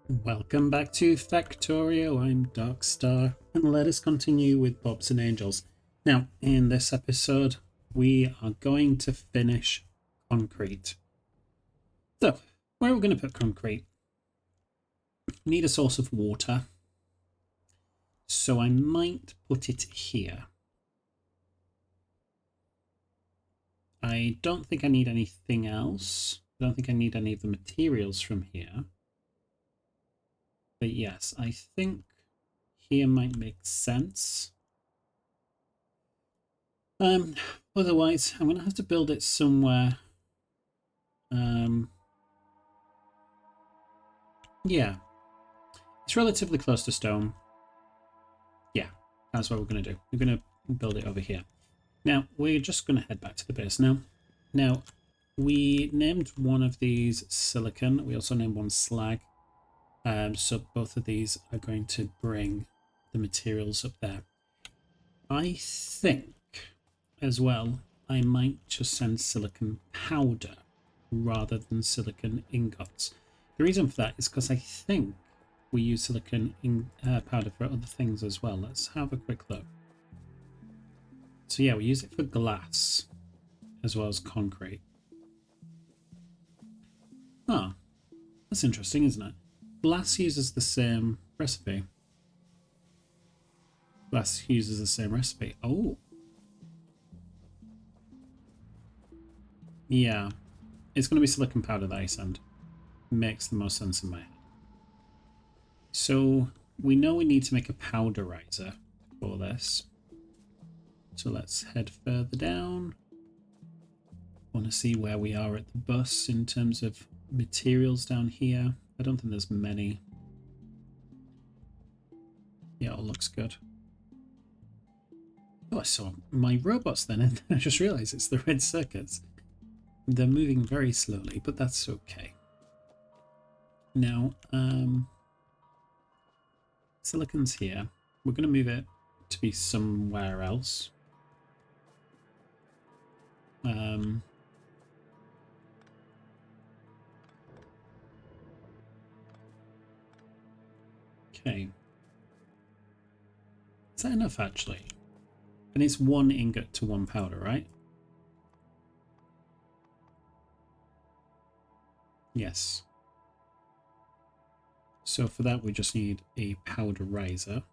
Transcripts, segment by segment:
Welcome back to Factorio. I'm Darkstar, and let us continue with Bobs and Angels. Now, in this episode, we are going to finish concrete. So, where are we going to put concrete? We need a source of water, so I might put it here. I don't think I need anything else. I don't think I need any of the materials from here. But yes, I think here might make sense. Otherwise, I'm going to have to build it somewhere. Yeah. It's relatively close to stone. Yeah, that's what we're going to do. We're going to build it over here. Now, we're just going to head back to the base now. Now, we named one of these silicon. We also named one slag. So both of these are going to bring the materials up there. I think, as well, I might just send silicon powder rather than silicon ingots. The reason for that is because I think we use silicon powder for other things as well. Let's have a quick look. So yeah, we use it for glass as well as concrete. Ah, that's interesting, isn't it? Glass uses the same recipe. Glass uses the same recipe. Oh. Yeah. It's going to be silicon powder that I send. Makes the most sense in my head. So we know we need to make a powderizer for this. So let's head further down. I want to see where we are at the bus in terms of materials down here. I don't think there's many. Yeah, it all looks good. Oh, I saw my robots then, and I just realized it's the red circuits. They're moving very slowly, but that's okay. Now, silicon's here. We're going to move it to be somewhere else. Okay. Is that enough, actually? And it's 1 ingot to 1 powder, right? Yes. So for that, we just need a powderizer.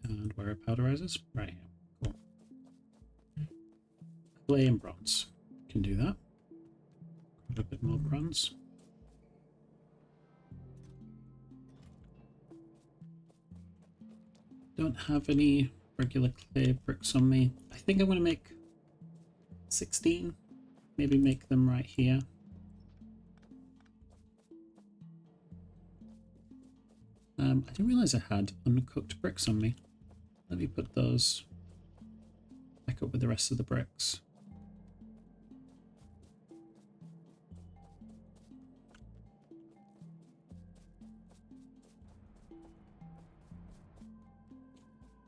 And where are powderizers? Right here. Cool. Clay and bronze. Can do that. Grab a bit more bronze. Don't have any regular clay bricks on me. I think I'm going to make 16. Maybe make them right here. I didn't realize I had uncooked bricks on me. Let me put those back up with the rest of the bricks.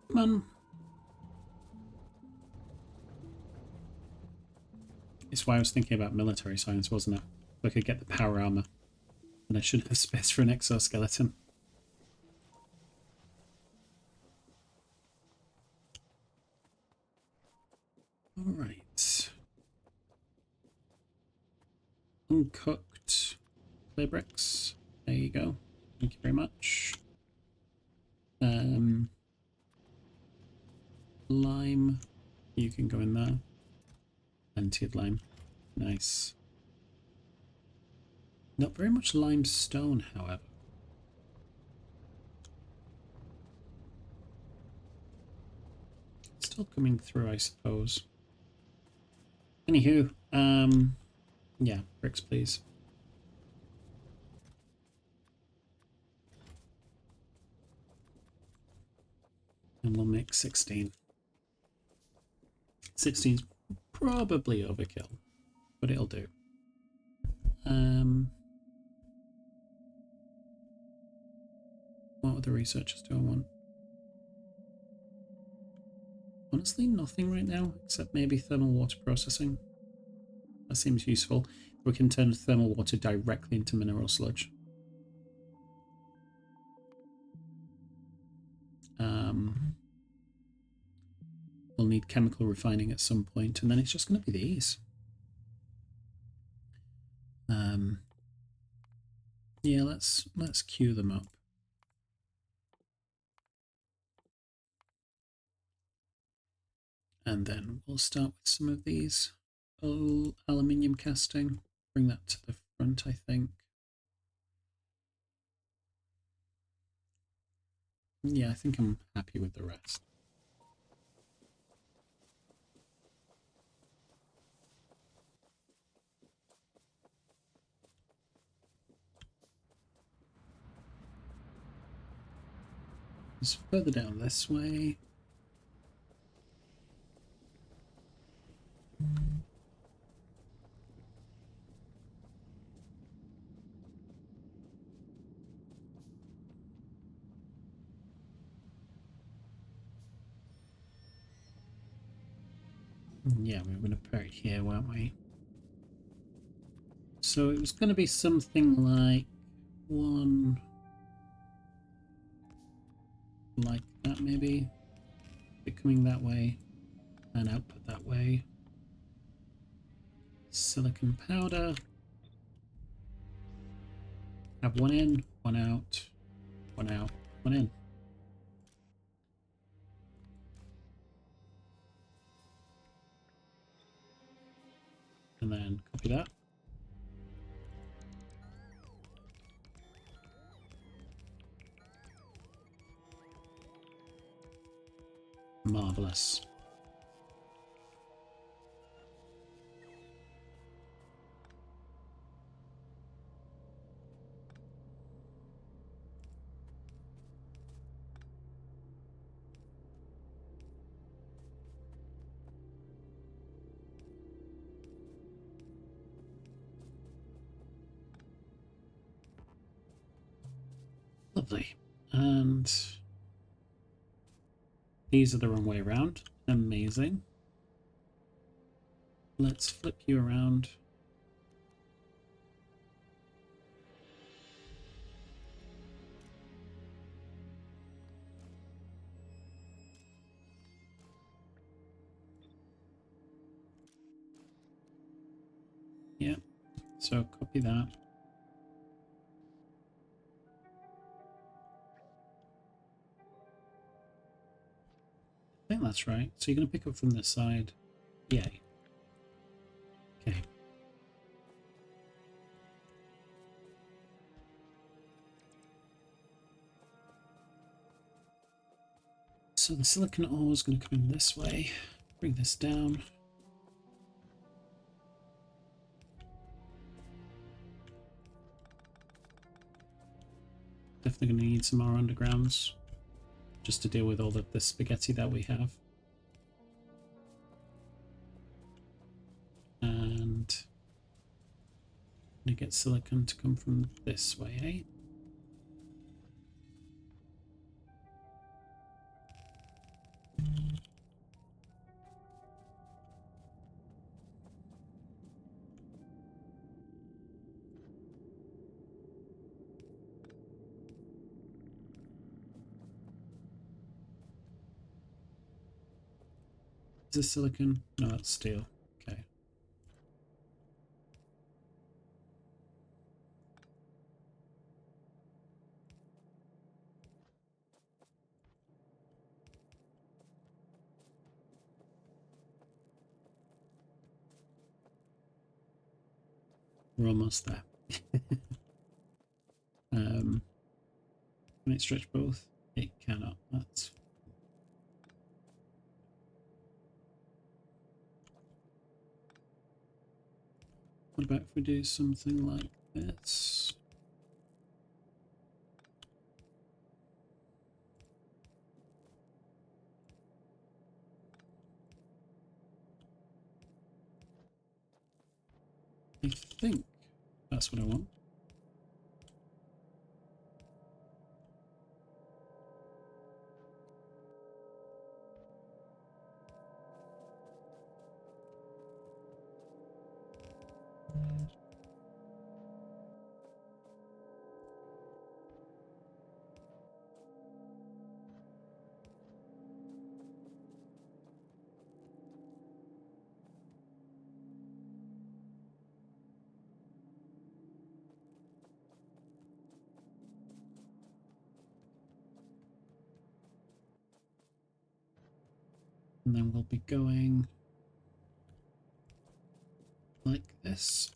Come on. It's why I was thinking about military science, wasn't it? If I could get the power armor, then I shouldn't have space for an exoskeleton. Alright. Uncooked clay bricks. There you go. Thank you very much. Lime. You can go in there. Plenty of lime. Nice. Not very much limestone, however. Still coming through, I suppose. Anywho, yeah, bricks, please. And we'll make 16. 16's probably overkill, but it'll do. What other researchers do I want? Honestly, nothing right now, except maybe thermal water processing. That seems useful. We can turn thermal water directly into mineral sludge. We'll need chemical refining at some point, and then it's just going to be these. Yeah, let's queue them up. And then we'll start with some of these aluminium casting. Bring that to the front, I think. Yeah, I think I'm happy with the rest. It's further down this way. Yeah, we were going to put it here, weren't we? So it was going to be something like one like that, maybe. It coming that way and output that way. Silicon powder. Have one in, one out, one out, one in. And then copy that. Marvelous. Lovely. And these are the wrong way around. Amazing. Let's flip you around. Yeah, so copy that. I think that's right. So you're going to pick up from this side. Yay. Okay. So the silicon ore is going to come in this way. Bring this down. Definitely going to need some more undergrounds just to deal with all of the spaghetti that we have. And I'm going to get silicon to come from this way, eh? Is this silicon? No, that's steel. Okay. We're almost there. Can it stretch both? It cannot. That's what about if we do something like this? I think that's what I want. And then we'll be going like this.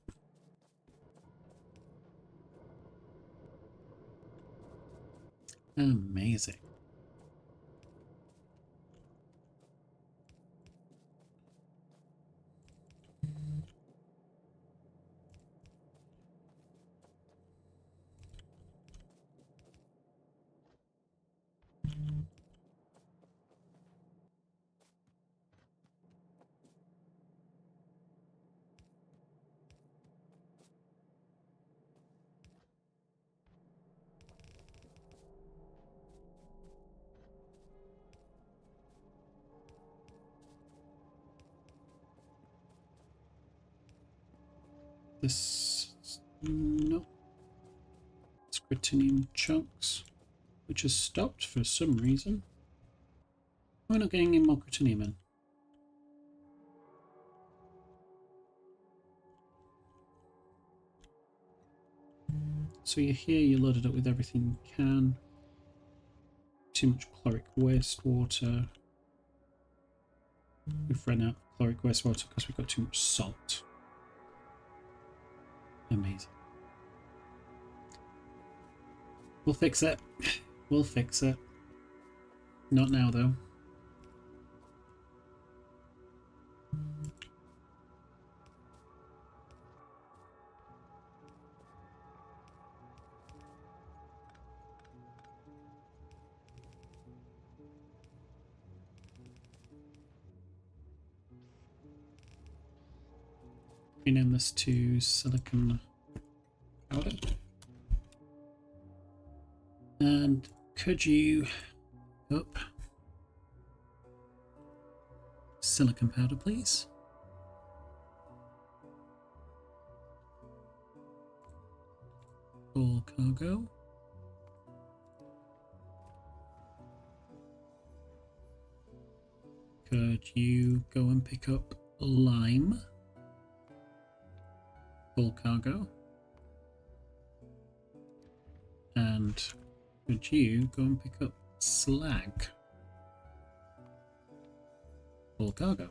Amazing. This, no, it's Gratinium chunks, which has stopped for some reason. We're not getting any more Gratinium in. So you're here, you're loaded up with everything you can. Too much chloric wastewater. We've run out of chloric wastewater because we've got too much salt. Amazing. We'll fix it. We'll fix it. Not now, though. Rename this to silicon powder. And could you up silicon powder, please? Full cargo. Could you go and pick up lime? Full cargo. And could you go and pick up slag? Full cargo.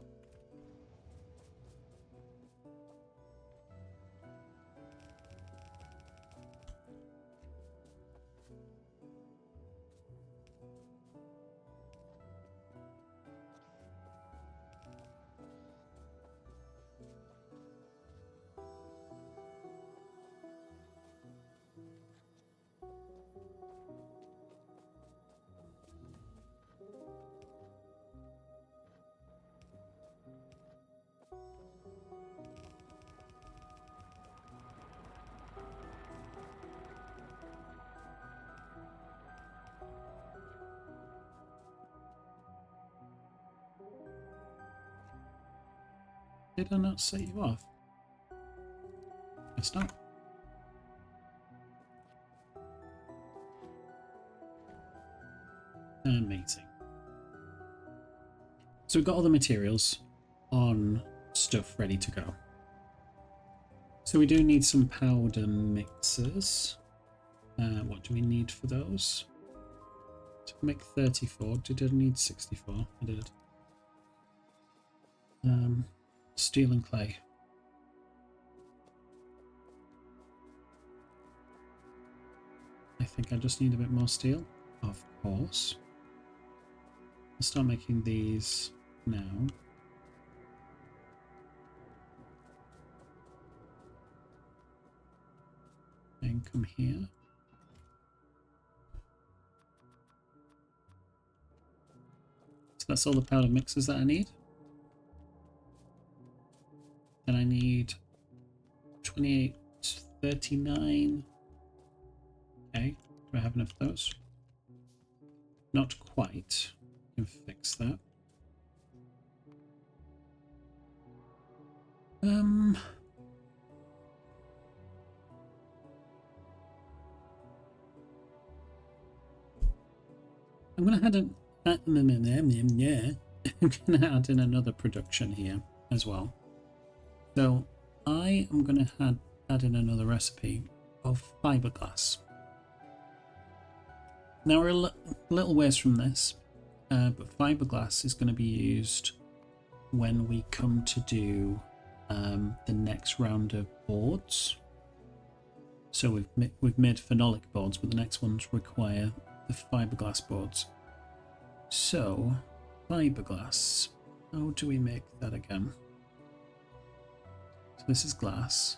Did I not set you off? It's not. Amazing. So we've got all the materials on stuff ready to go. So we do need some powder mixers. What do we need for those? To make 34. Did I need 64? I did. Steel and clay. I think I just need a bit more steel. Of course. I'll start making these now. And come here. So that's all the powder mixers that I need. Then I need 28, 39. Okay, do I have enough of those? Not quite. I can fix that. I'm gonna add an I'm gonna add in another production here as well. So I am gonna add in another recipe of fiberglass. Now we're a little ways from this, But fiberglass is going to be used when we come to do the next round of boards. So we've made phenolic boards, but the next ones require the fiberglass boards. So fiberglass, how do we make that again? So this is glass,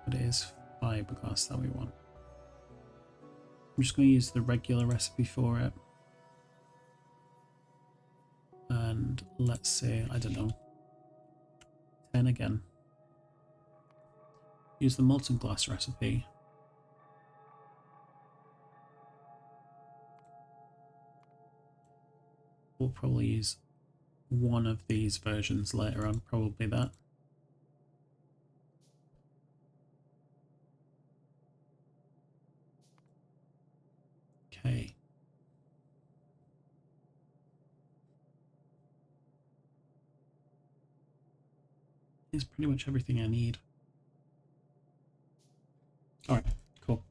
but it is fiberglass that we want. I'm just going to use the regular recipe for it. And let's say, I don't know, 10 again. Use the molten glass recipe. We'll probably use one of these versions later on, probably that. Okay. It's pretty much everything I need. Alright, cool.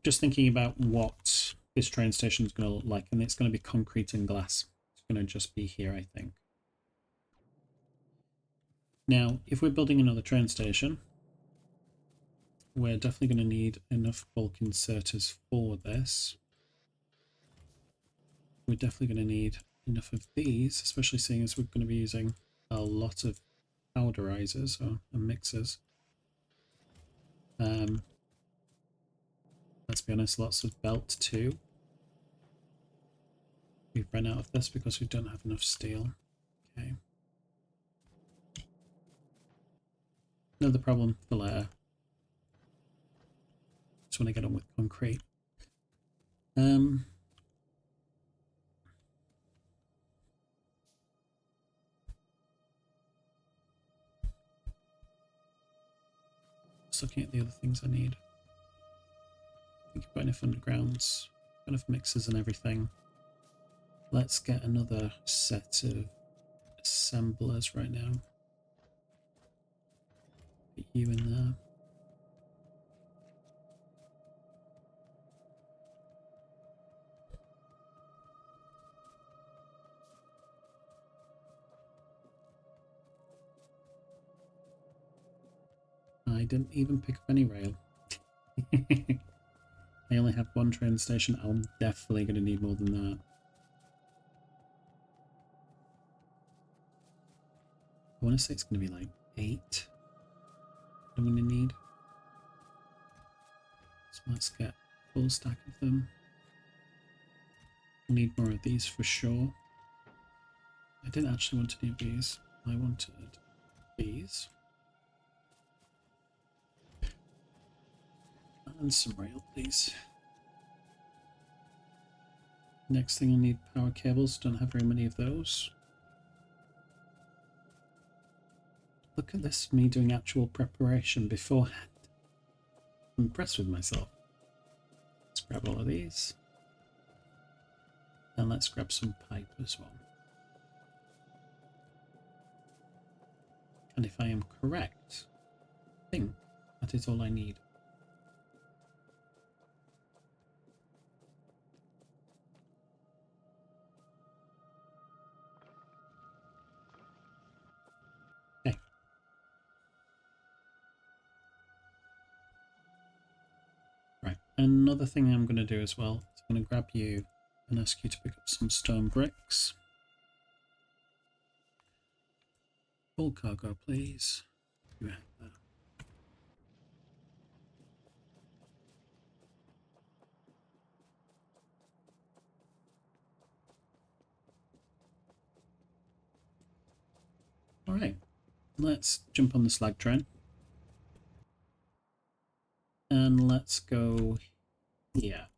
Just thinking about what this train station is going to look like, and it's going to be concrete and glass. It's going to just be here, I think. Now, if we're building another train station, we're definitely going to need enough bulk inserters for this. We're definitely going to need enough of these, especially seeing as we're going to be using a lot of powderizers or mixers. Let's be honest, lots of belt too. We've run out of this because we don't have enough steel. Okay. Another problem for later. Just want to get on with concrete. Just looking at the other things I need. I think I've got enough undergrounds, got enough mixers and everything. Let's get another set of assemblers right now. Put you in there. I didn't even pick up any rail. I only have one train station. I'm definitely going to need more than that. I want to say it's going to be like 8 I'm going to need. So let's get a full stack of them. I'll need more of these for sure. I didn't actually want any of these. I wanted these. And some rail, please. Next thing I need power cables. Don't have very many of those. Look at this, me doing actual preparation beforehand. I'm impressed with myself. Let's grab all of these. And let's grab some pipe as well. And if I am correct, I think that is all I need. Okay. Right, another thing I'm going to do as well is I'm going to grab you and ask you to pick up some stone bricks. Full cargo, please. You have that. Alright, let's jump on the slag train. And let's go here.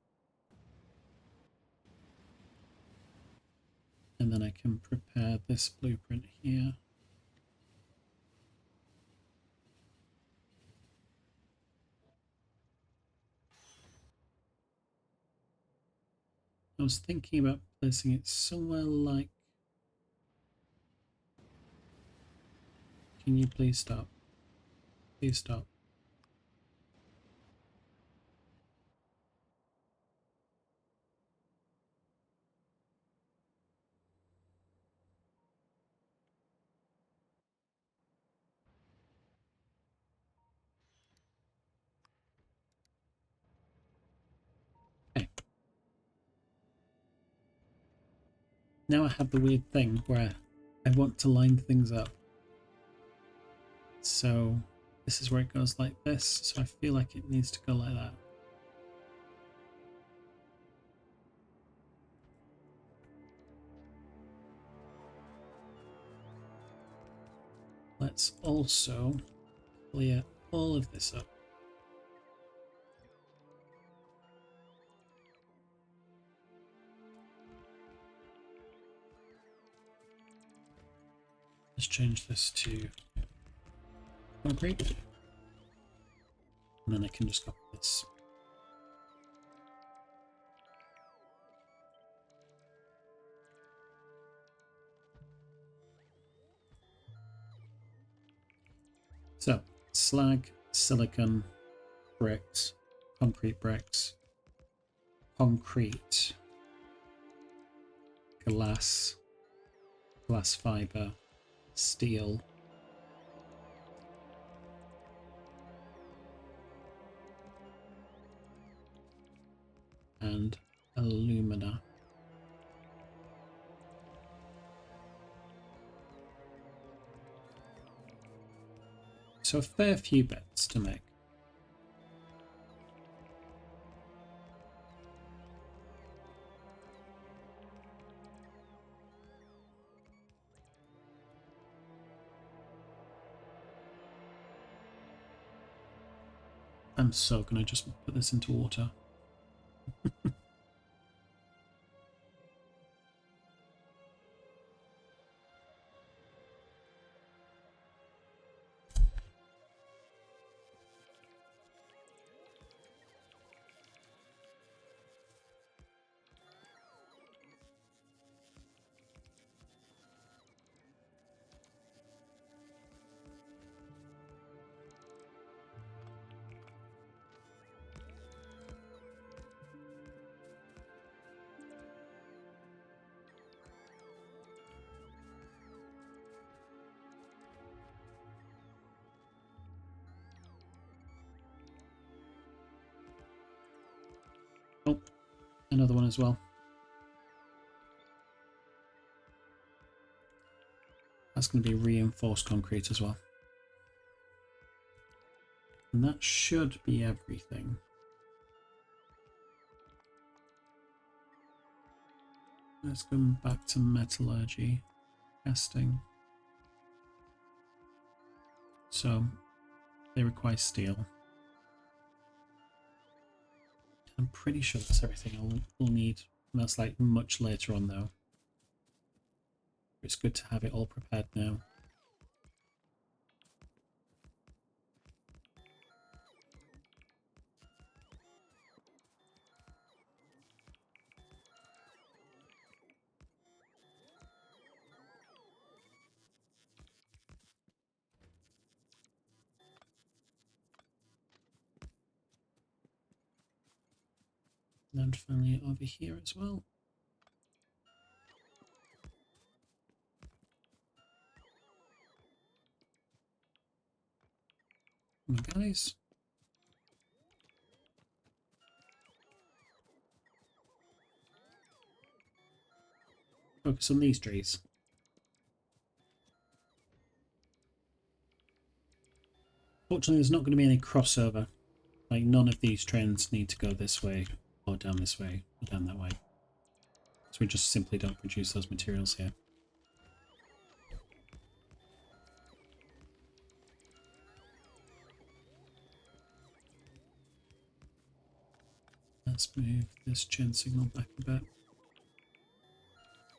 And then I can prepare this blueprint here. I was thinking about placing it somewhere like... Can you please stop? Please stop. now I have the weird thing where I want to line things up. So this is where it goes like this, so I feel like it needs to go like that. Let's also clear all of this up. Let's change this to concrete. And then I can just copy this. So, slag, silicon, bricks, concrete, glass, glass fiber, steel, and alumina. So a fair few bits to make. I'm so gonna just put this into water. Oh, another one as well. That's going to be reinforced concrete as well. And that should be everything. Let's go back to metallurgy, casting. So they require steel. I'm pretty sure that's everything we'll need. And that's like much later on though. It's good to have it all prepared now. And finally over here as well. Come on, guys. Focus on these trees. Fortunately, there's not going to be any crossover. Like, none of these trains need to go this way, or down this way, or down that way. So we just simply don't produce those materials here. Let's move this chain signal back a bit.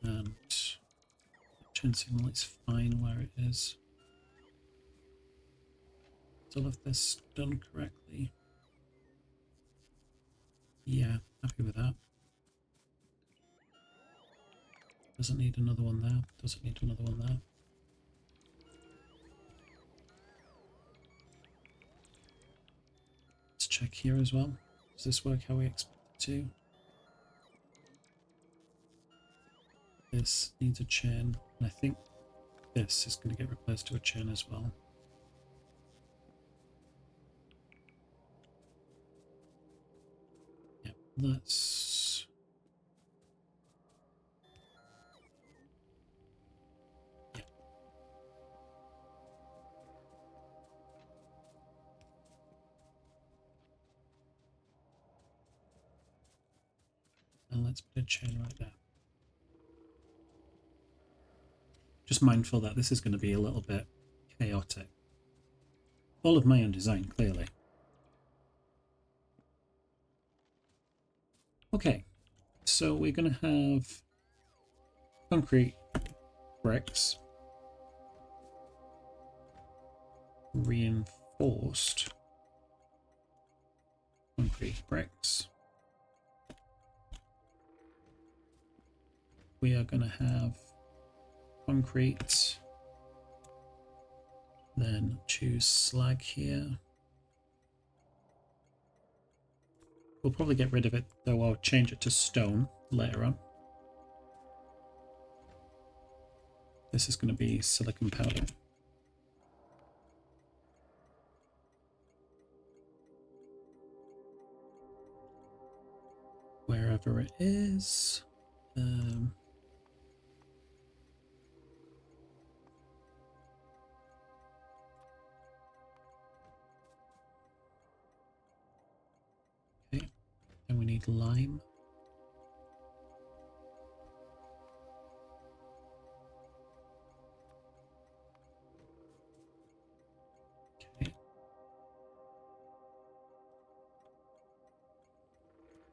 And chain signal is fine where it is. Is all of this done correctly? Yeah, happy with that. Doesn't need another one there. Doesn't need another one there. Let's check here as well. Does this work how we expect it to? This needs a chain, and I think this is going to get replaced to a chain as well. Yep, that's... let's put a chain right there. Just mindful that this is going to be a little bit chaotic. All of my own design, clearly. Okay, so we're going to have concrete bricks, reinforced concrete bricks. We are going to have concrete, then choose slag here. We'll probably get rid of it, though I'll change it to stone later on. This is going to be silicon powder. Wherever it is. Okay, and we need lime. Okay.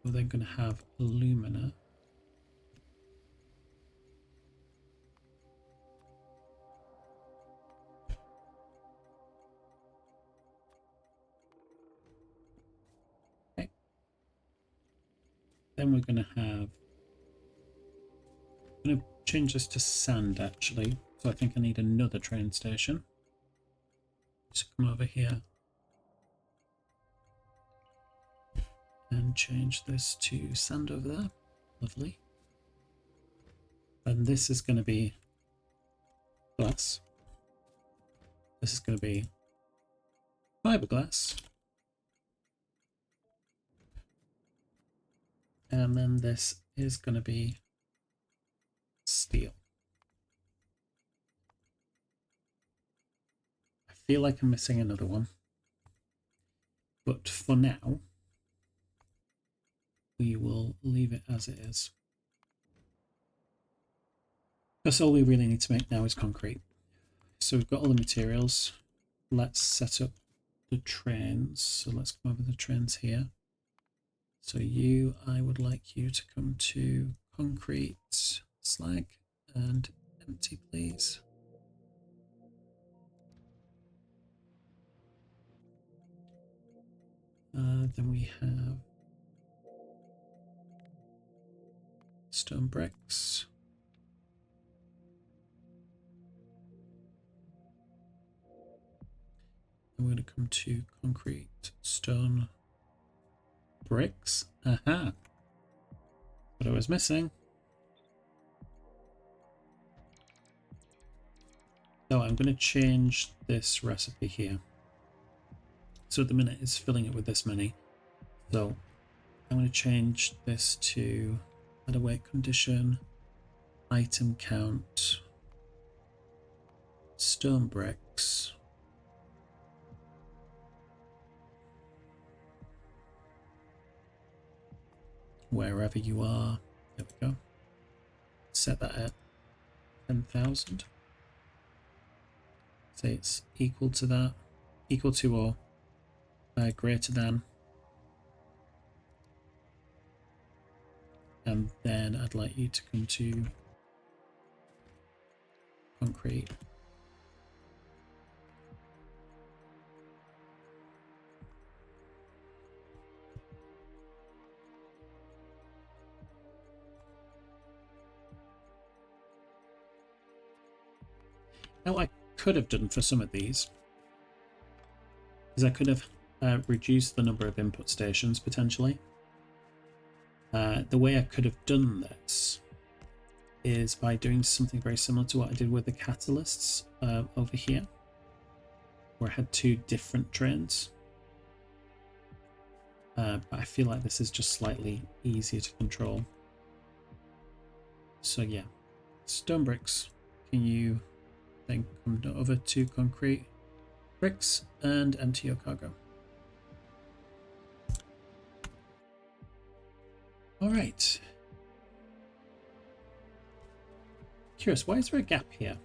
We're then going to have alumina. Okay. Then we're going to have... I'm going to change this to sand, actually. So I think I need another train station. Just come over here. And change this to sand over there. Lovely. And this is going to be glass. This is going to be fiberglass. And then this is going to be steel. I feel like I'm missing another one. But for now, we will leave it as it is. That's all we really need to make now is concrete. So we've got all the materials. Let's set up the trains. So let's come over the trains here. So you, I would like you to come to concrete, slag, and empty, please. Then we have stone bricks. And we're going to come to concrete, stone, bricks. Aha! What I was missing. So I'm going to change this recipe here. So at the minute it's filling it with this many. So I'm going to change this to add a weight condition, item count, stone bricks. Wherever you are, there we go. Set that at 10,000. Say it's equal to that, equal to or greater than. And then I'd like you to come to concrete. Now I could have done for some of these is I could have reduced the number of input stations potentially. The way I could have done this is by doing something very similar to what I did with the catalysts over here, where I had two different trains. But I feel like this is just slightly easier to control. So yeah, stone bricks, can you then come over to concrete bricks and empty your cargo. All right, Curious, why is there a gap here?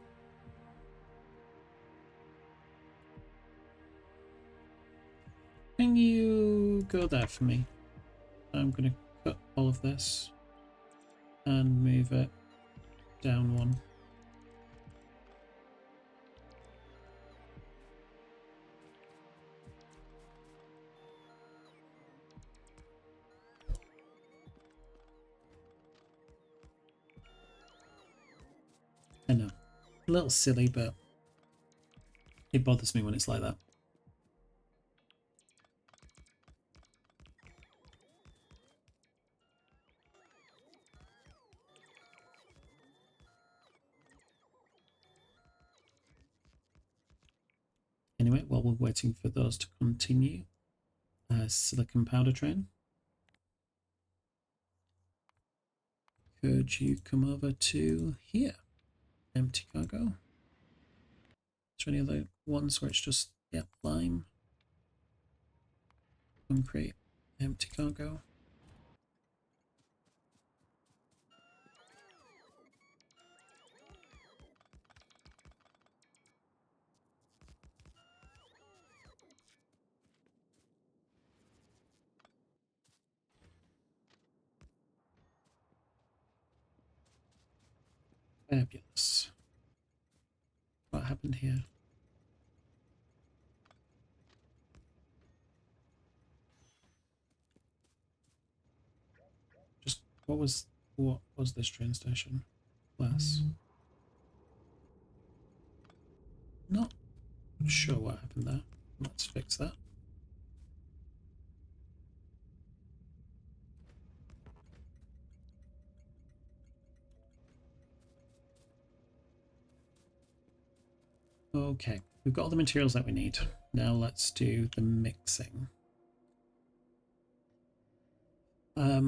Can you go there for me? I'm going to cut all of this and move it down one. I know, a little silly, but it bothers me when it's like that. Anyway, while we're waiting for those to continue, silicon powder train. Could you come over to here? Empty cargo. Is there any other ones where it's just, yeah, lime, concrete, empty cargo? Fabulous. What happened here? Just what was this train station? Class. Not sure what happened there. Let's fix that. Okay, we've got all the materials that we need. Now let's do the mixing. Let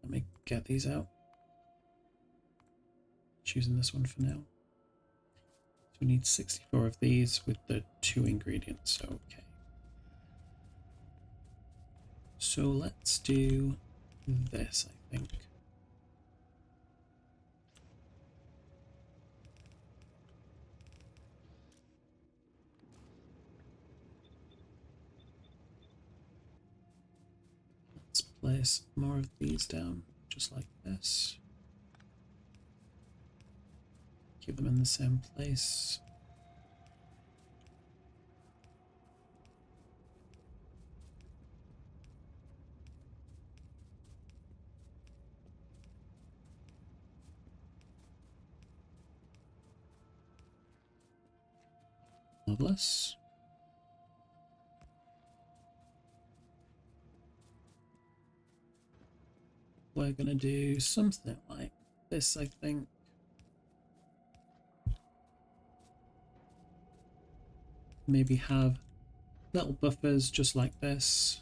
me get these out. Choosing this one for now. So we need 64 of these with the 2 ingredients. Okay. So let's do this, I think. Let's place more of these down, just like this. Keep them in the same place. Marvelous. We're going to do something like this, I think. Maybe have little buffers just like this.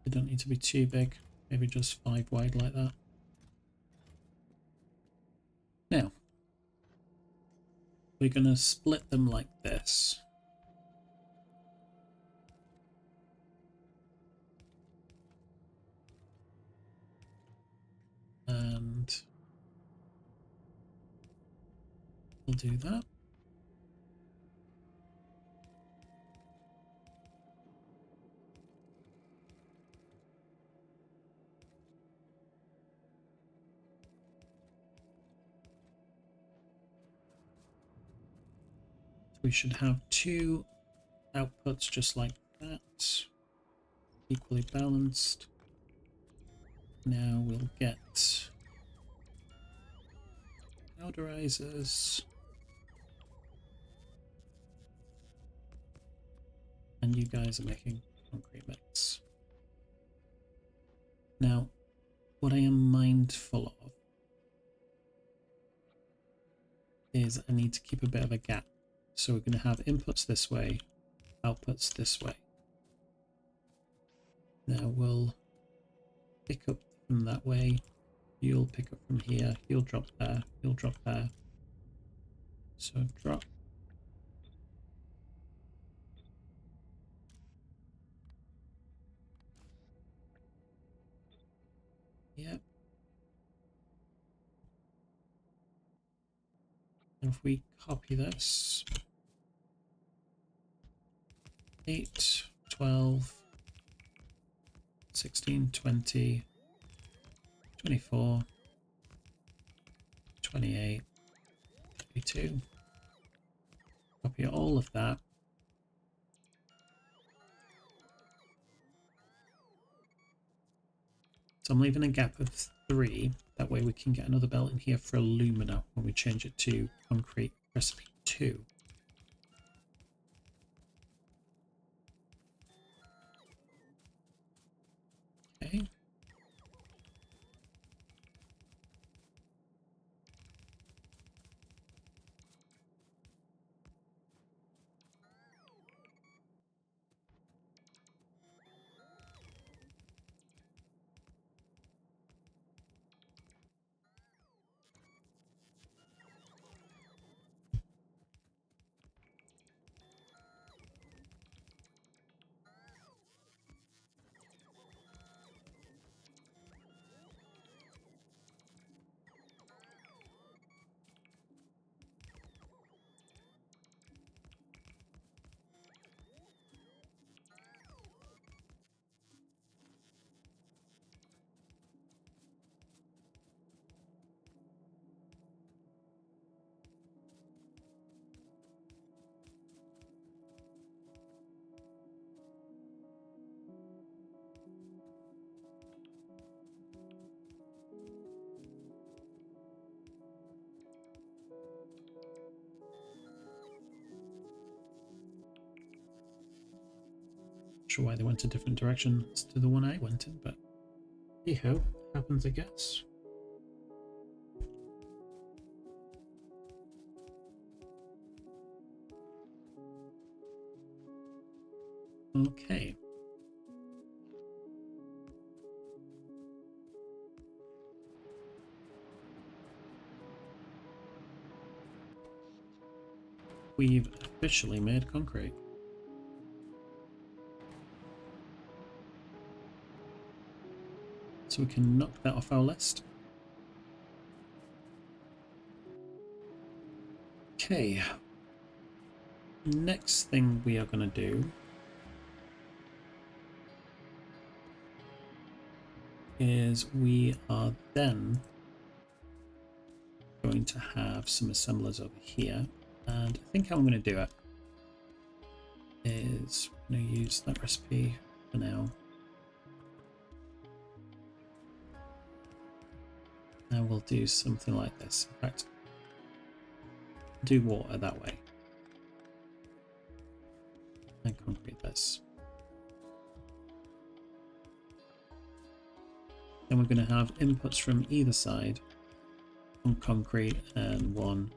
They don't need to be too big, maybe just 5 wide like that. Now, we're going to split them like this. And we'll do that. We should have 2 outputs just like that, equally balanced. Now we'll get powderizers, and you guys are making concrete mix. Now, what I am mindful of is I need to keep a bit of a gap. So we're going to have inputs this way, outputs this way. Now we'll pick up from that way. You'll pick up from here. You'll drop there. You'll drop there. So drop. Yep. And if we copy this, 8, 12, 16, 20, 24, 28, 32. Copy all of that. So I'm leaving a gap of 3. That way we can get another belt in here for alumina when we change it to concrete recipe 2. Okay. Sure why they went a different directions to the one I went in, but hey ho, happens I guess. Okay. We've officially made concrete. So we can knock that off our list. Okay. Next thing we are going to do is we are then going to have some assemblers over here. And I think how I'm going to do it is I'm going to use that recipe for now. And we'll do something like this. In fact, do water that way. And concrete this. Then we're going to have inputs from either side on concrete and one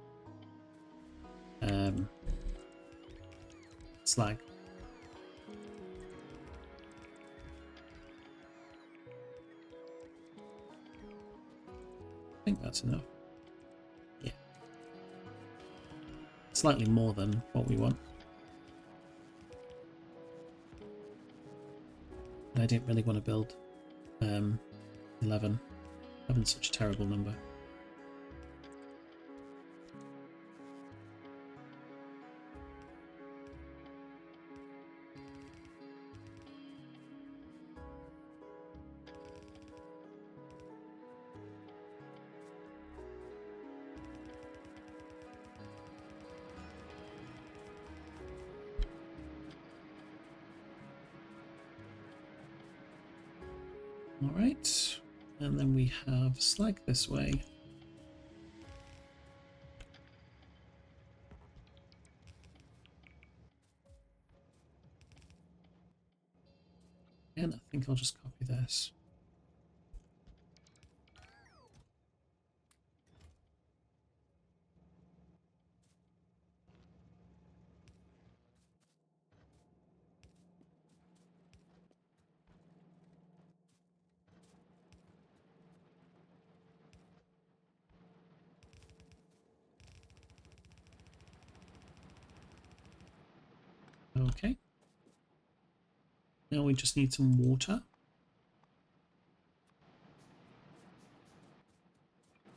slag. I think that's enough. Yeah. Slightly more than what we want. And I didn't really want to build 11. 11's such a terrible number. Alright, and then we have slag this way. And I think I'll just copy this. Okay. Now we just need some water.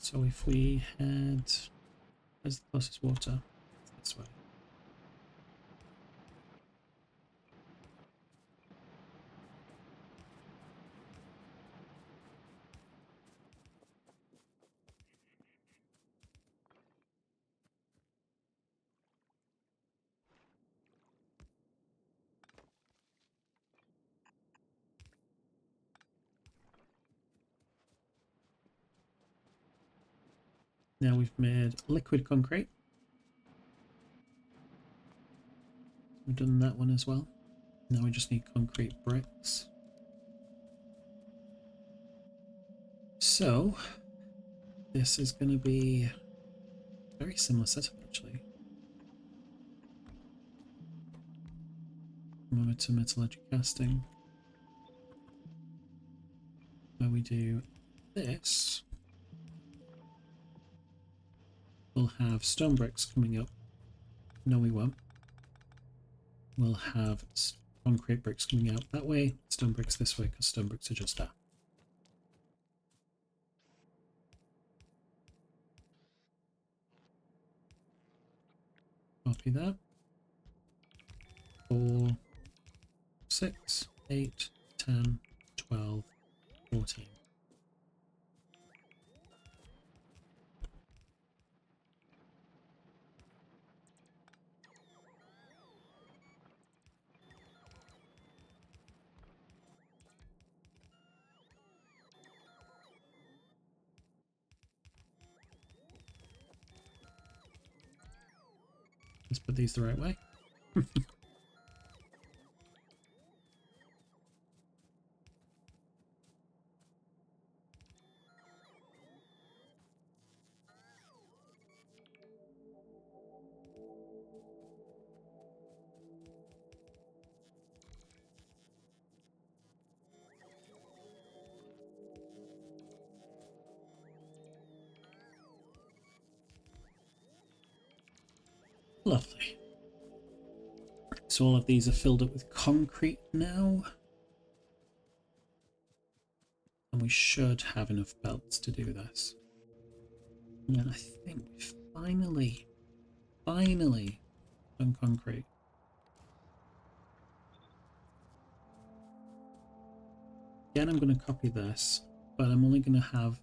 So if we head, where's the closest water? This way. Now we've made liquid concrete. We've done that one as well. Now we just need concrete bricks. So this is going to be a very similar setup actually. Over to metallurgy casting, where we do this. We'll have stone bricks coming up. No, we won't. We'll have concrete bricks coming out that way, stone bricks this way, because stone bricks are just there. Copy that. 4, 6, 8, 10, 12, 14. Let's put these the right way. Lovely. So all of these are filled up with concrete now. And we should have enough belts to do this. And then I think we finally done concrete. Again, I'm going to copy this, but I'm only going to have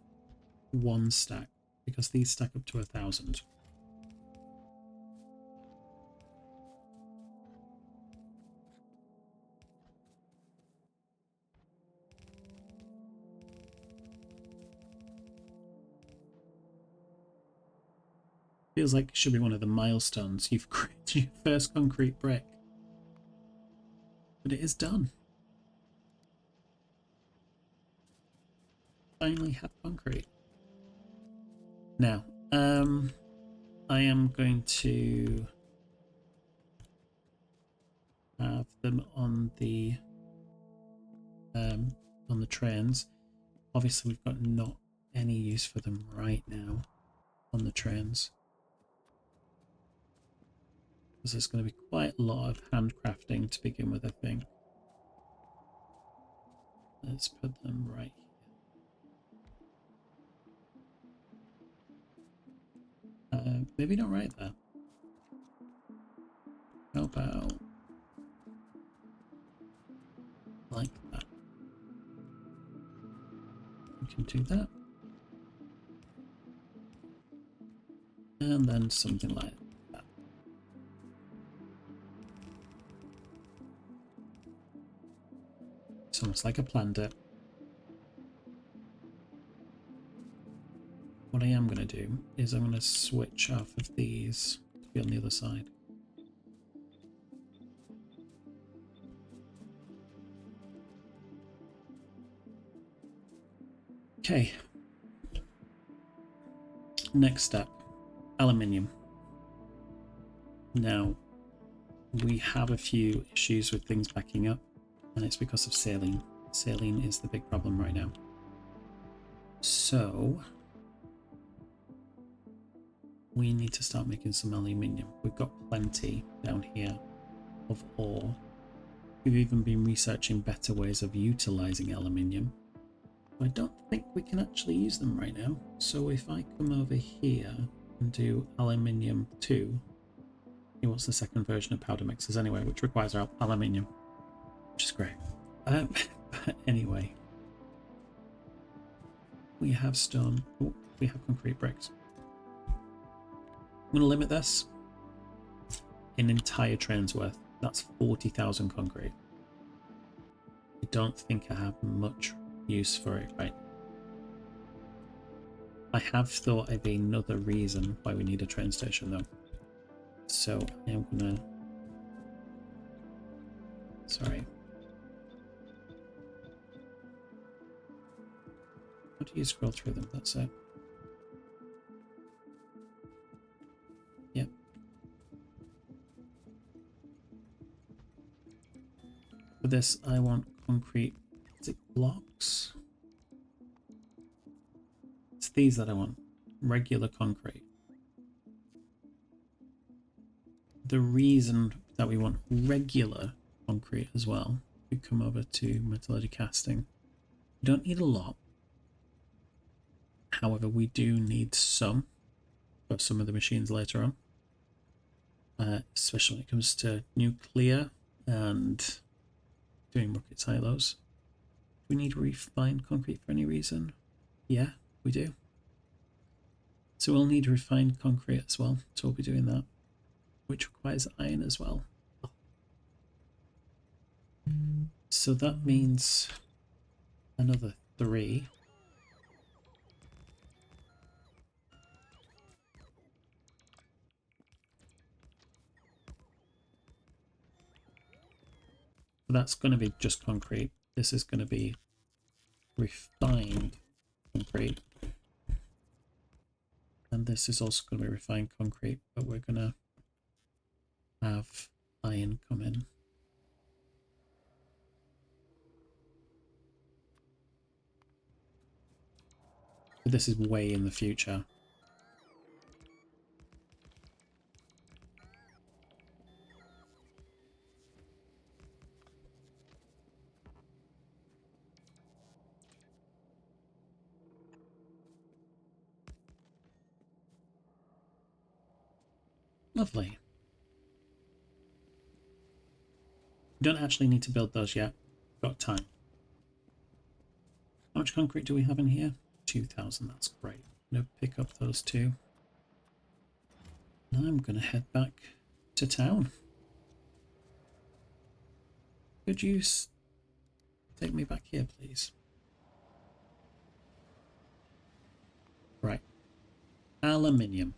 one stack because these stack up to 1,000. Feels like it should be one of the milestones. You've created your first concrete brick. But it is done. Finally have concrete. Now, I am going to have them on the trains. Obviously, we've got not any use for them right now on the trains, because there's going to be quite a lot of handcrafting to begin with, I think. Let's put them right here. Maybe not right there. How about like that? We can do that. And then something like that. It's almost like I planned it. What I am going to do is I'm going to switch off of these to be on the other side. Okay. Next step, aluminium. Now, we have a few issues with things backing up, and it's because of saline. Saline is the big problem right now. So we need to start making some aluminium. We've got plenty down here of ore. We've even been researching better ways of utilizing aluminium. I don't think we can actually use them right now. So if I come over here and do aluminium 2, he wants the second version of powder mixers anyway, which requires our aluminium, which is great. But anyway, we have stone. Oh, we have concrete bricks. I'm going to limit this. An entire train's worth. That's 40,000 concrete. I don't think I have much use for it right. I have thought of another reason why we need a train station though. So I am gonna... Sorry. How do you scroll through them? That's it. Yep. For this, I want concrete. Is it blocks? It's these that I want. Regular concrete. The reason that we want regular concrete as well, we come over to metallurgy casting. We don't need a lot. However, we do need some for some of the machines later on. Especially when it comes to nuclear and doing rocket silos. Do we need refined concrete for any reason? Yeah, we do. So we'll need refined concrete as well. So we'll be doing that, which requires iron as well. So that means another 3. So that's going to be just concrete. This is going to be refined concrete. And this is also going to be refined concrete, but we're going to have iron come in. But this is way in the future. Lovely. We don't actually need to build those yet. We've got time. How much concrete do we have in here? 2,000, that's great. I'm going to pick up those 2. And I'm going to head back to town. Could you take me back here, please? Right. Aluminium.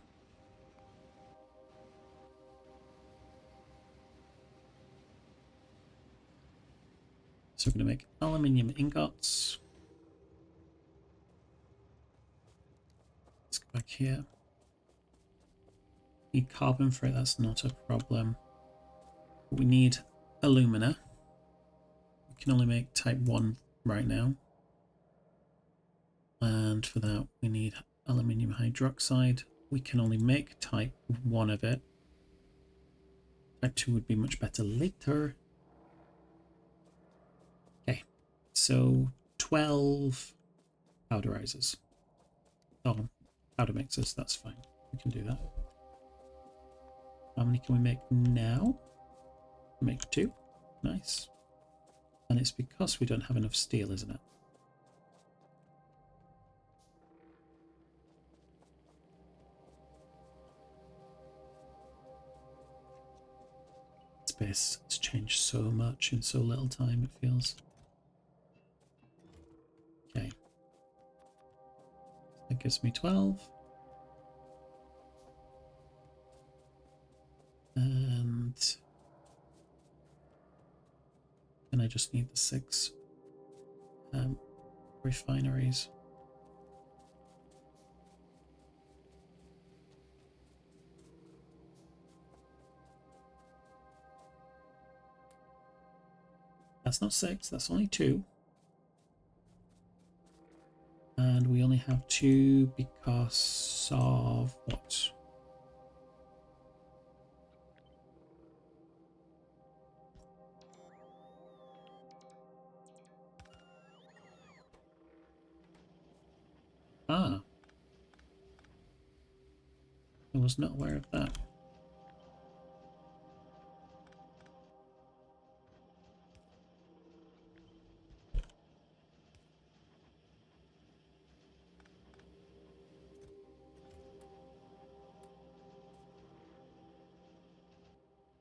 So we're going to make aluminium ingots. Let's go back here. Need carbon for it, that's not a problem. We need alumina. We can only make type 1 right now. And for that we need aluminium hydroxide. We can only make type 1 of it. Type 2 would be much better later. Okay, so 12 powderizers. Oh, powder mixers, that's fine. We can do that. How many can we make now? Make 2. Nice. And it's because we don't have enough steel, isn't it? Space has changed so much in so little time, it feels. Okay. That gives me 12. And I just need the 6 refineries. That's not 6, that's only 2. And we only have 2 because of what? Ah, I was not aware of that.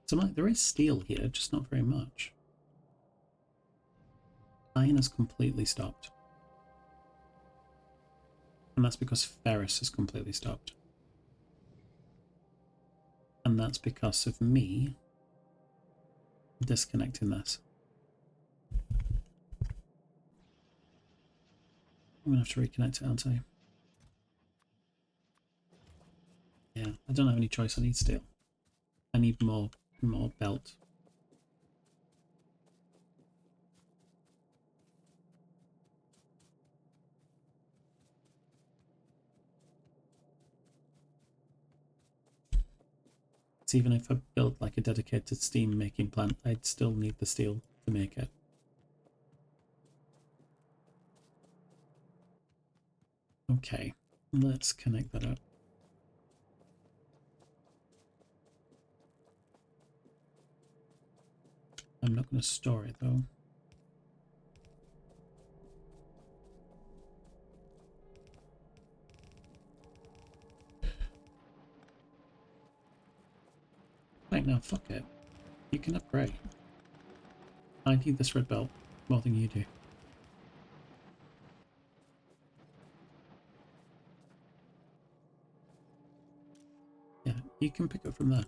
So like, there is steel here, just not very much. Iron has completely stopped. And that's because ferrous has completely stopped. And that's because of me disconnecting this. I'm going to have to reconnect it, aren't I? Yeah, I don't have any choice. I need steel. I need more belt. So even if I built like a dedicated steam making plant, I'd still need the steel to make it. Okay, let's connect that up. I'm not going to store it though. Right now, fuck it. You can upgrade. I need this red belt more than you do. Yeah, you can pick up from there.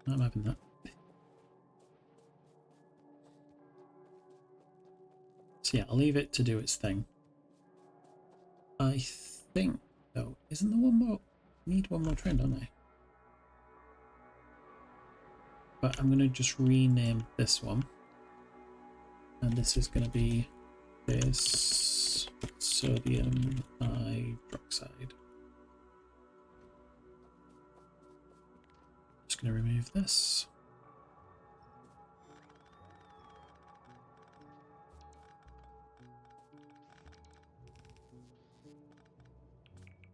I'm having that. So yeah, I'll leave it to do its thing. I think, though, isn't there one more? I need one more train, don't I? But I'm going to just rename this one. And this is going to be this sodium hydroxide. Just going to remove this.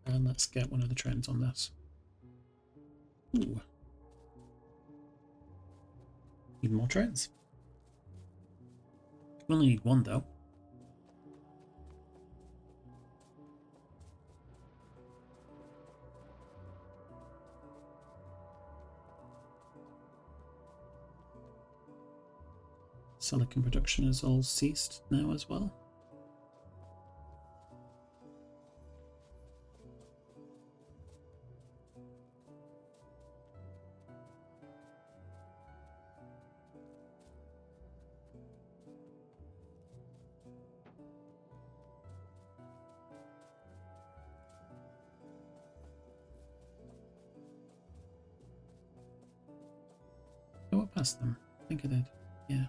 And let's get one of the trends on this. Ooh. Need more trends. We only need one though. Silicon production has all ceased now as well. I went past them. I think I did. Yeah.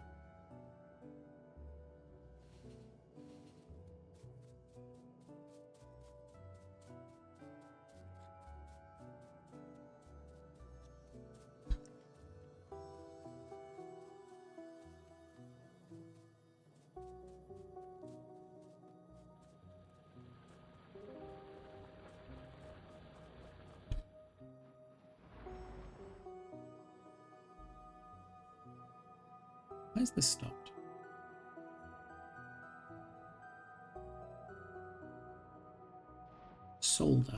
Why is this stopped? Solder.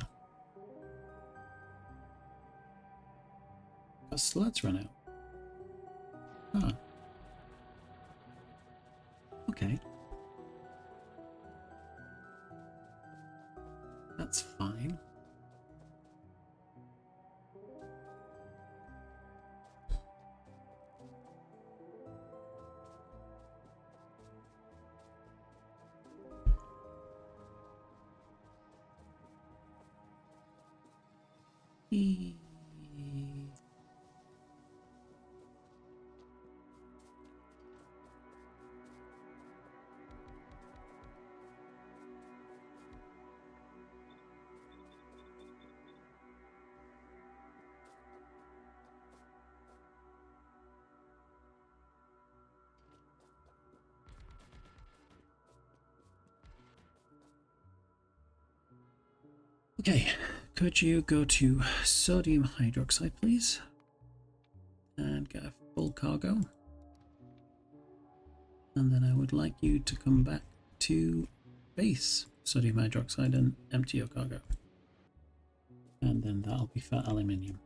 Got sleds run out. Ah. Okay. That's fine. Eee. Okay, could you go to sodium hydroxide, please? And get a full cargo. And then I would like you to come back to base sodium hydroxide and empty your cargo. And then that'll be for aluminium.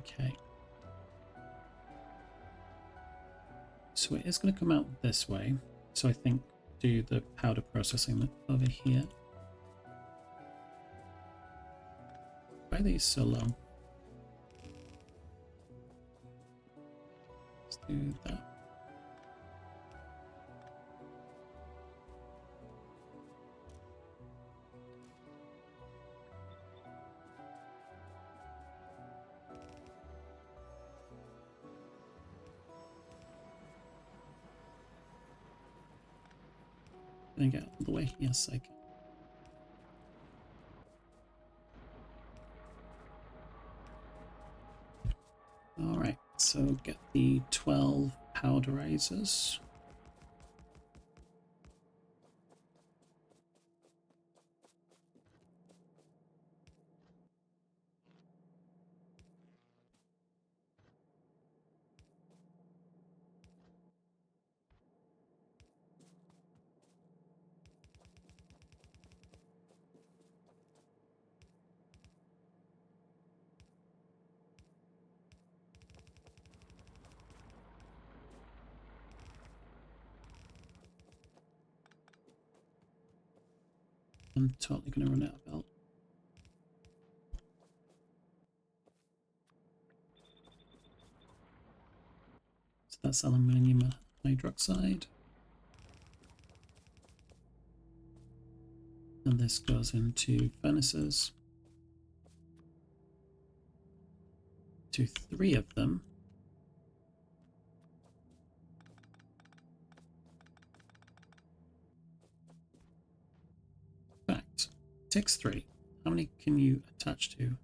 Okay. So it is going to come out this way. So I think do the powder processing over here. Why are these so low? Let's do that. Can I get out of the way? Yes, I can. Alright, so get the 12 powderizers. I'm totally going to run out of belt. So that's aluminium hydroxide. And this goes into furnaces. To 3 of them. In fact, it takes 3. How many can you attach to?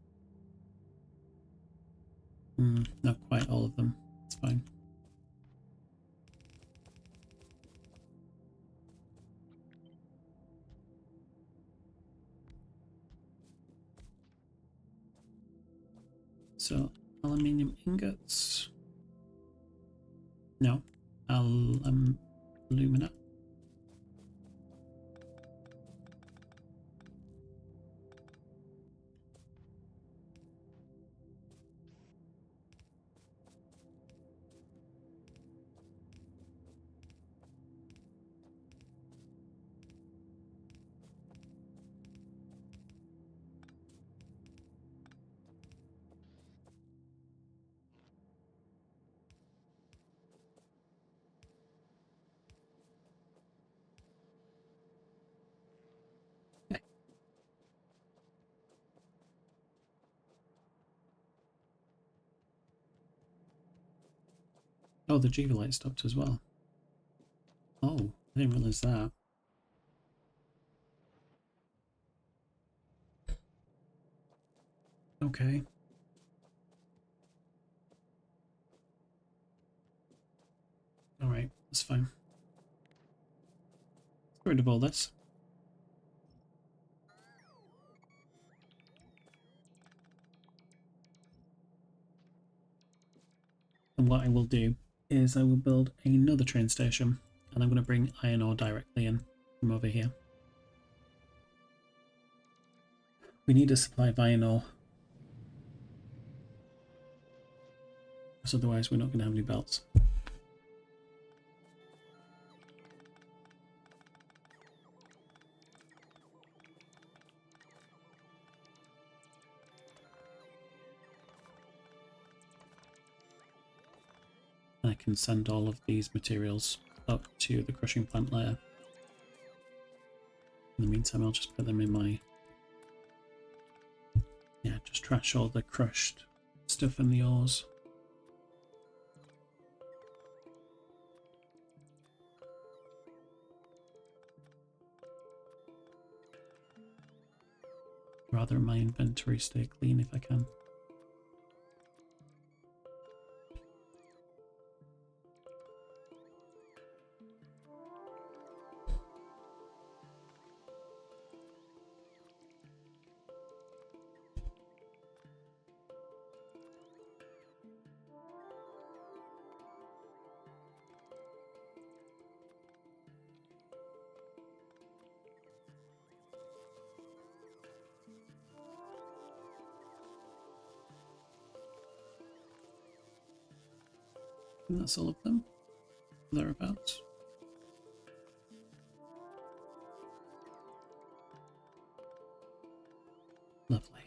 Not quite all of them. It's fine. So, aluminium ingots. No. Alumina. Okay. Oh, the Jiva light stopped as well. Oh, I didn't realize that. Okay. Alright, that's fine. Let's get rid of all this. And what I will do is I will build another train station, and I'm going to bring iron ore directly in from over here. We need a supply of iron ore, because otherwise we're not going to have any belts. I can send all of these materials up to the crushing plant layer. In the meantime, I'll just put them in my... Yeah, just trash all the crushed stuff in the ores. rather my inventory stay clean if I can. And that's all of them, thereabouts. Lovely.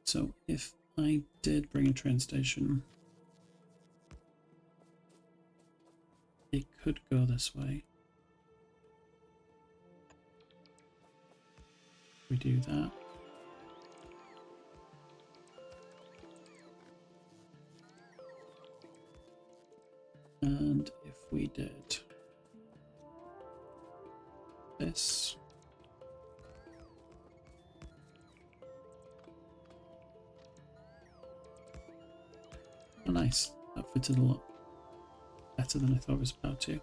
So if I did bring a train station, it could go this way. We do that. And if we did this, oh nice, that fitted a lot better than I thought it was about to.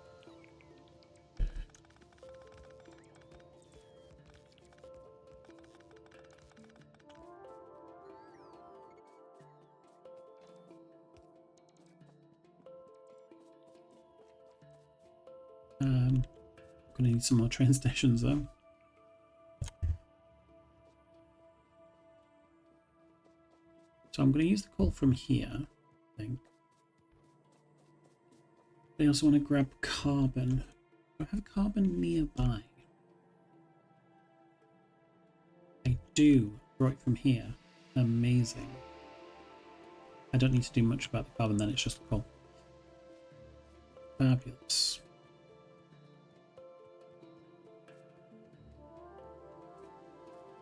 Gonna need some more train stations though. So I'm gonna use the coal from here, I think. They also want to grab carbon. Do I have carbon nearby? I do. Right from here. Amazing. I don't need to do much about the carbon then, it's just the coal. Fabulous.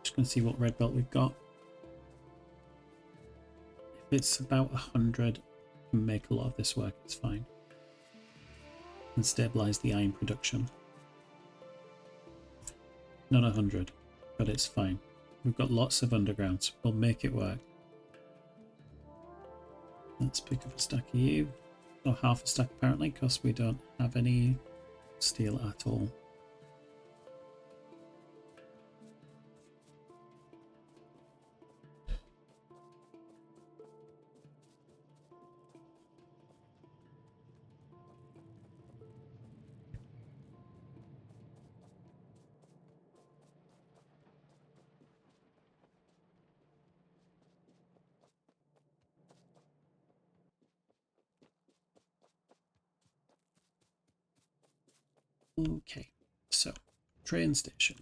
Just going to see what red belt we've got. If it's about 100, I can make a lot of this work, it's fine. And stabilize the iron production. Not 100, but it's fine. We've got lots of undergrounds. We'll make it work. Let's pick up a stack of you. Or half a stack apparently, because we don't have any steel at all. Okay, so train station.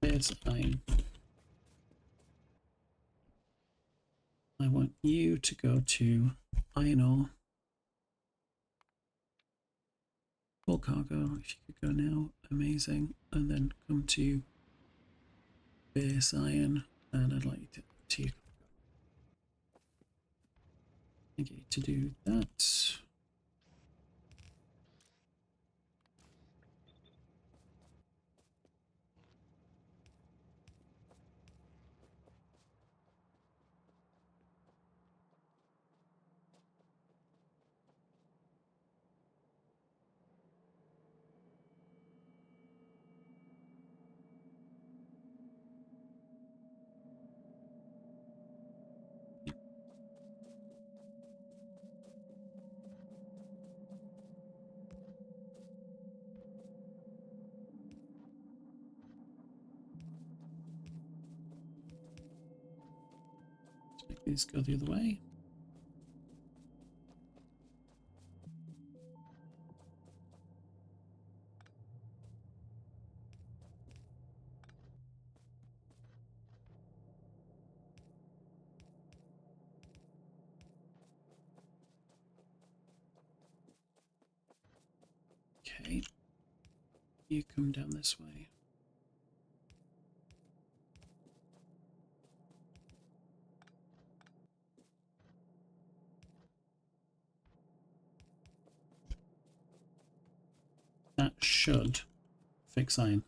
There's iron. I want you to go to iron ore. Full cargo, if you could go now, amazing. And then come to base iron, and I'd like you to get you to do that. Let's make these go the other way. Okay, you come down this way. That should fix iron.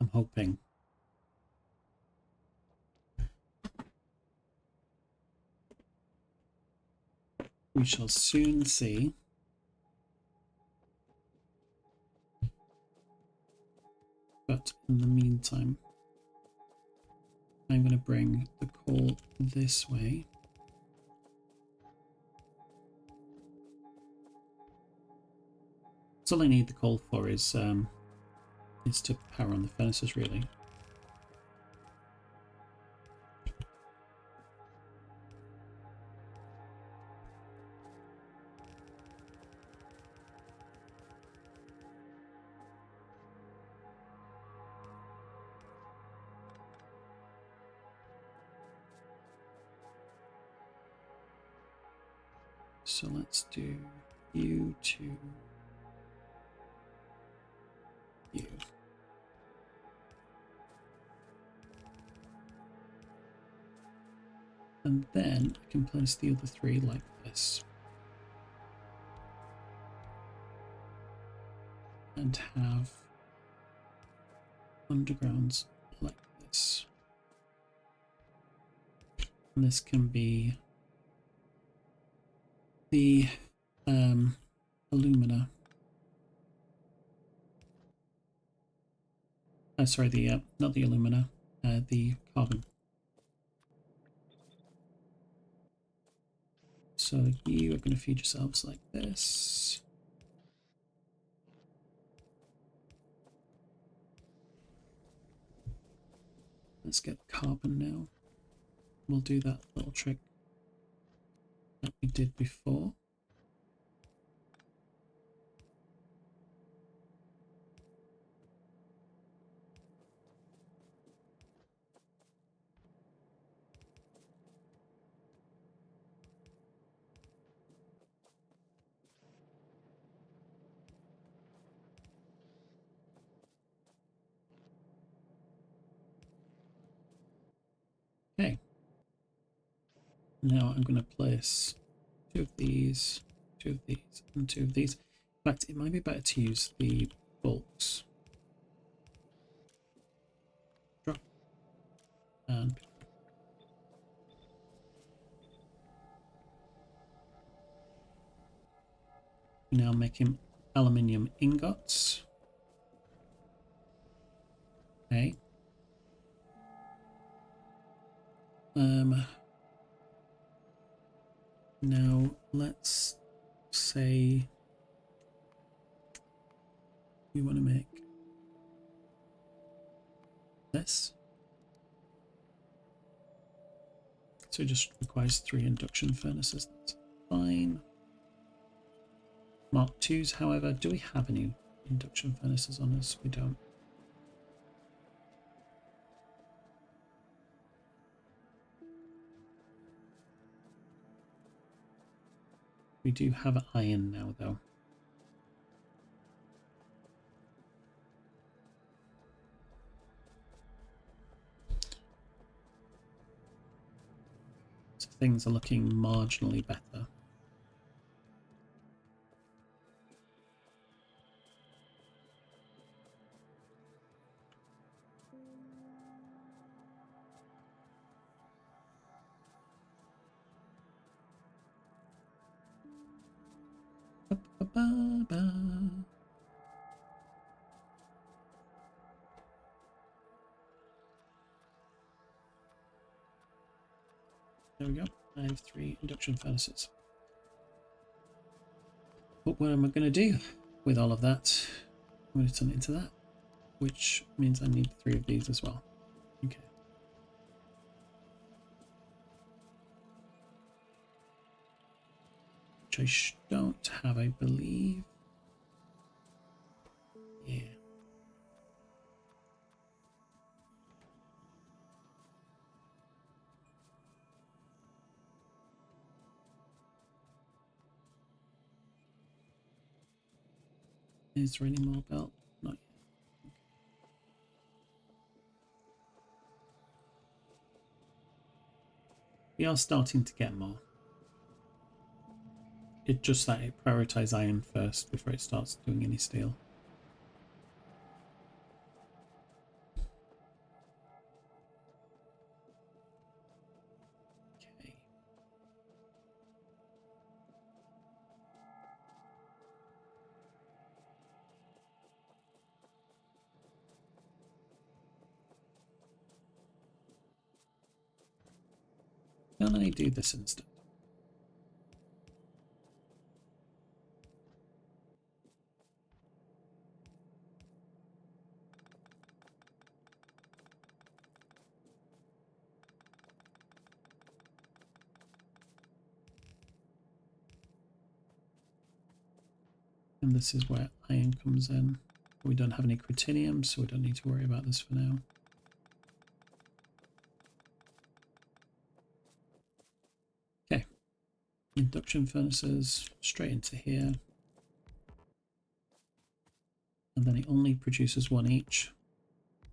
I'm hoping. We shall soon see. But in the meantime, I'm going to bring the coal this way. So all I need the coal for is to power on the furnaces, really. So let's do you to you. And then I can place the other three like this. And have undergrounds like this. And this can be the alumina. Sorry, the not the alumina, the carbon. So you are going to feed yourselves like this. Let's get carbon now. We'll do that little trick that we did before. Okay. Now I'm going to place two of these, and two of these. In fact, it might be better to use the bolts. Drop. And now making aluminium ingots. Okay. Now let's say we want to make this. So it just requires 3 induction furnaces. That's fine. Mark 2s, however, do we have any induction furnaces on us? We don't. We do have iron now, though. So things are looking marginally better. There we go. I have 3 induction furnaces. But what am I going to do with all of that? I'm going to turn it into that, which means I need 3 of these as well. Okay. Which I don't have, I believe. Yeah. Is there any more belt? Not yet. Okay. We are starting to get more. it just that it prioritize iron first before it starts doing any steel. Okay. Can I do this instead? And this is where iron comes in. We don't have any critinium, so we don't need to worry about this for now. Okay. Induction furnaces straight into here. And then it only produces one each.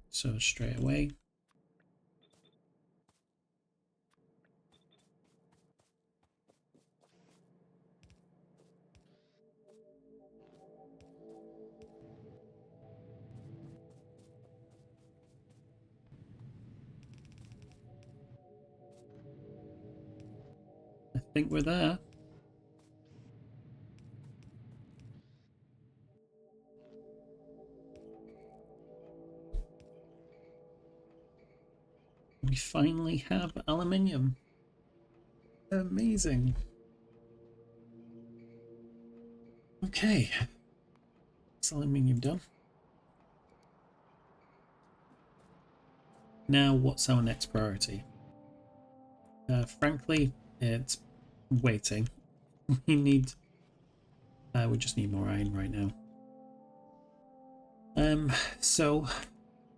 So straight away. I think we're there. We finally have aluminium. Amazing. Okay. That's aluminium done. Now, what's our next priority? Frankly, it's waiting. We just need more iron right now. So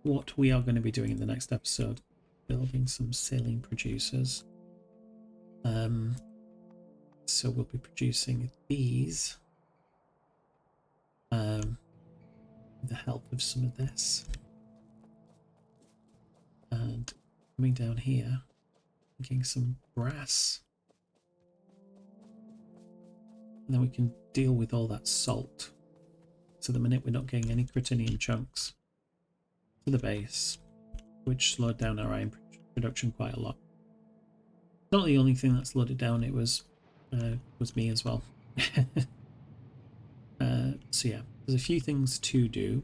what we are going to be doing in the next episode, building some saline producers. So we'll be producing these with the help of some of this. And coming down here, getting some brass. And then we can deal with all that salt. So the minute we're not getting any critinium chunks to the base, which slowed down our iron production quite a lot. Not the only thing that slowed it down, it was me as well. So yeah, there's a few things to do.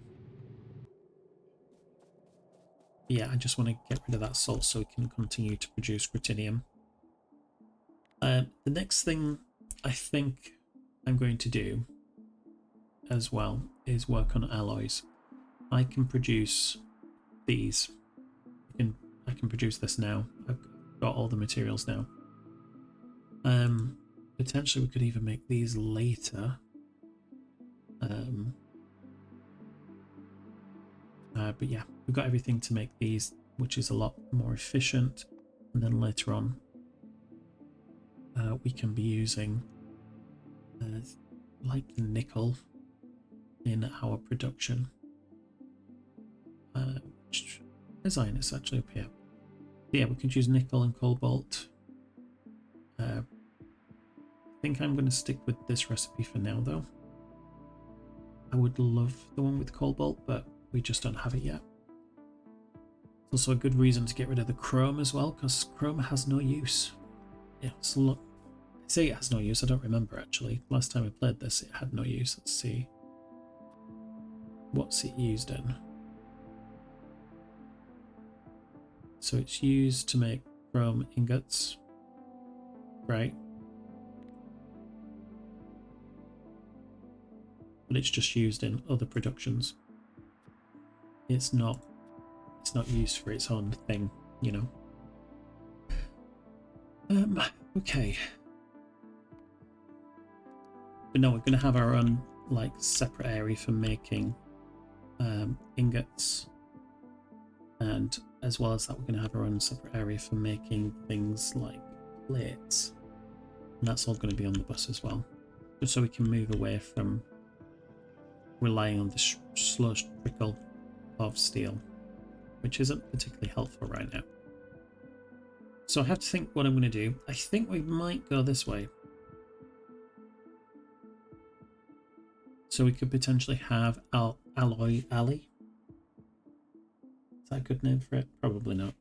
Yeah, I just want to get rid of that salt so we can continue to produce critinium. The next thing I think I'm going to do as well is work on alloys. I can produce these. I can produce this now. I've got all the materials now. Potentially we could even make these later. But yeah, we've got everything to make these, which is a lot more efficient. And then later on, we can be using like nickel in our production. There's iron, it's actually up here. Yeah, we can use nickel and cobalt. I think I'm going to stick with this recipe for now, though. I would love the one with cobalt, but we just don't have it yet. It's also a good reason to get rid of the chrome as well, because chrome has no use. Yeah, so look, I say it has no use, I don't remember actually. Last time I played this, it had no use. Let's see. What's it used in? So it's used to make chrome ingots, right? But it's just used in other productions. It's not used for its own thing, you know. Okay. But no, we're gonna have our own like separate area for making ingots, and as well as that, we're gonna have our own separate area for making things like plates, and that's all going to be on the bus as well, just so we can move away from relying on the slow trickle of steel, which isn't particularly helpful right now. So I have to think what I'm going to do. I think we might go this way. So we could potentially have Alloy Alley. Is that a good name for it? Probably not.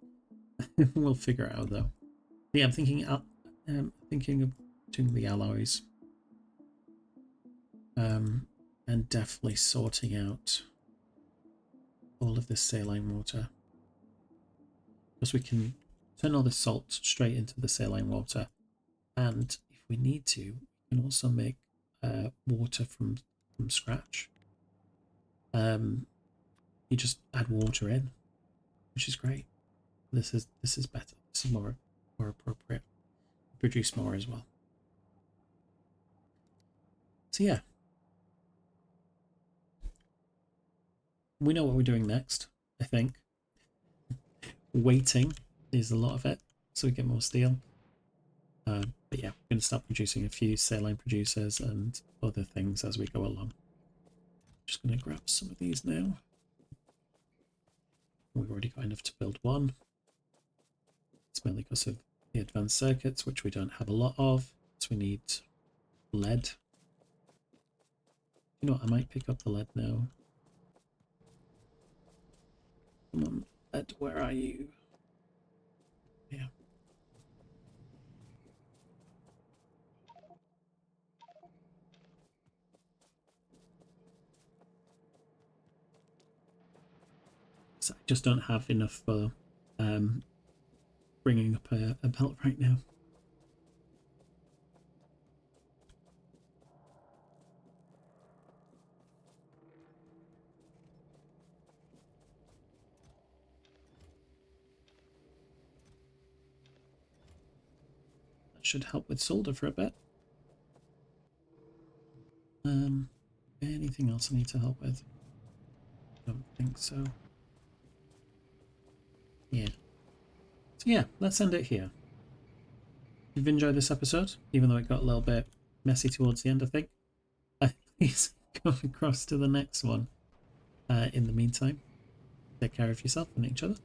We'll figure it out though. But yeah, I'm thinking of doing the alloys. And definitely sorting out all of this saline water. Because we can turn all the salt straight into the saline water. And if we need to, we can also make water from scratch. You just add water in, which is great. This is better. This is more appropriate. Produce more as well. So yeah, we know what we're doing next. I think waiting is a lot of it, so we get more steel. But yeah, we're going to start producing a few saline producers and other things as we go along. Just going to grab some of these now. We've already got enough to build one. It's mainly because of the advanced circuits, which we don't have a lot of. So we need lead. You know what, I might pick up the lead now. Come on, lead, where are you? Yeah. So I just don't have enough for bringing up a belt right now. That should help with solder for a bit. Anything else I need to help with? Don't think so. Yeah. So yeah, let's end it here. If you've enjoyed this episode, even though it got a little bit messy towards the end, I think, please go across to the next one. In the meantime, take care of yourself and each other.